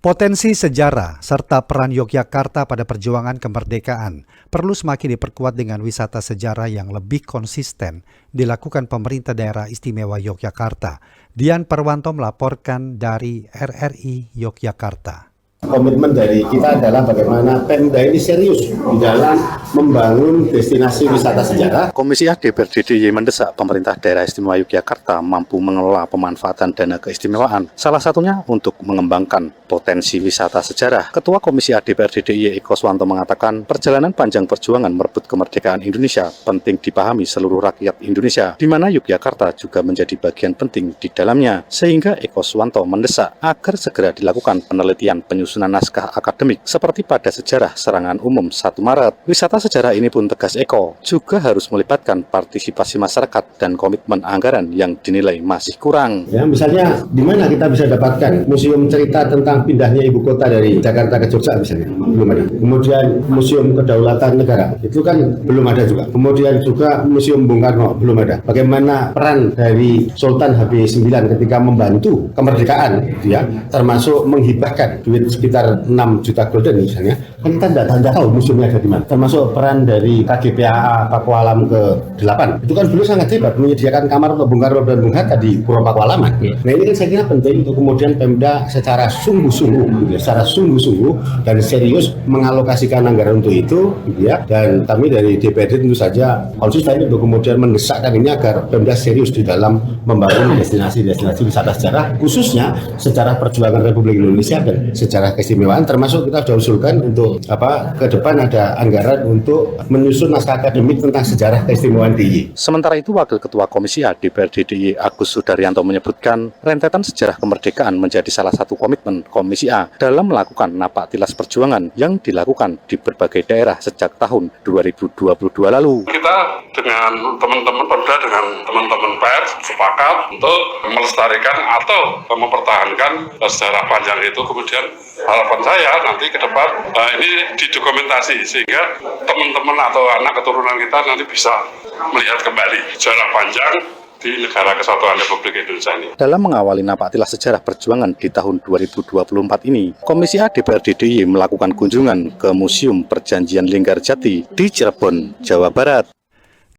Potensi sejarah serta peran Yogyakarta pada perjuangan kemerdekaan perlu semakin diperkuat dengan wisata sejarah yang lebih konsisten dilakukan pemerintah daerah istimewa Yogyakarta. Dian Perwanto melaporkan dari RRI Yogyakarta. Komitmen dari kita adalah bagaimana Pemda ini serius di dalam membangun destinasi wisata sejarah. Komisi A DPRD DIY mendesak pemerintah daerah istimewa Yogyakarta mampu mengelola pemanfaatan dana keistimewaan, salah satunya untuk mengembangkan potensi wisata sejarah. Ketua Komisi A DPRD DIY Eko Swanto mengatakan, perjalanan panjang perjuangan merebut kemerdekaan Indonesia penting dipahami seluruh rakyat Indonesia, di mana Yogyakarta juga menjadi bagian penting di dalamnya. Sehingga Eko Swanto mendesak agar segera dilakukan penelitian penyusunan naskah akademik seperti pada sejarah serangan umum 1 Maret. Wisata sejarah ini pun, tegas Eko, juga harus melibatkan partisipasi masyarakat dan komitmen anggaran yang dinilai masih kurang. Ya, misalnya di mana kita bisa dapatkan museum cerita tentang pindahnya ibu kota dari Jakarta ke Jogja misalnya, belum ada. Kemudian museum kedaulatan negara, itu kan belum ada juga. Kemudian juga museum Bung Karno, belum ada. Bagaimana peran dari Sultan HB9 ketika membantu kemerdekaan, ya, termasuk menghibahkan duit sekitar 6 juta golden misalnya, kan kita tidak tahu museumnya ada di mana. Termasuk peran dari KGPAA Pakualam ke-8, itu kan beliau sangat hebat menyediakan kamar untuk Bung Karno dan Bung Hatta di Pura Pakualaman. Nah ini kan saya kira penting untuk kemudian Pemda secara sungguh-sungguh dan serius mengalokasikan anggaran untuk itu, ya. Dan kami dari DPRD tentu saja konsisten untuk kemudian mendesakkan ini agar Pemda serius di dalam membangun destinasi-destinasi wisata sejarah, khususnya sejarah perjuangan Republik Indonesia dan sejarah keistimewaan, termasuk kita sudah usulkan untuk ke depan ada anggaran untuk menyusun naskah akademik tentang sejarah keistimewaan DIY. Sementara itu, Wakil Ketua Komisi A DPRD DIY Agus Sudaryanto menyebutkan, rentetan sejarah kemerdekaan menjadi salah satu komitmen Komisi A dalam melakukan napak tilas perjuangan yang dilakukan di berbagai daerah sejak tahun 2022 lalu. Kita dengan teman-teman Pemda, dengan teman-teman pers sepakat untuk melestarikan atau mempertahankan sejarah panjang itu. Kemudian harapan saya nanti ke depan ini didokumentasi sehingga teman-teman atau anak keturunan kita nanti bisa melihat kembali sejarah panjang di negara kesatuan Republik Indonesia ini. Dalam mengawali napak tilas sejarah perjuangan di tahun 2024 ini, Komisi A DPRD DIY melakukan kunjungan ke Museum Perjanjian Linggarjati di Cirebon, Jawa Barat.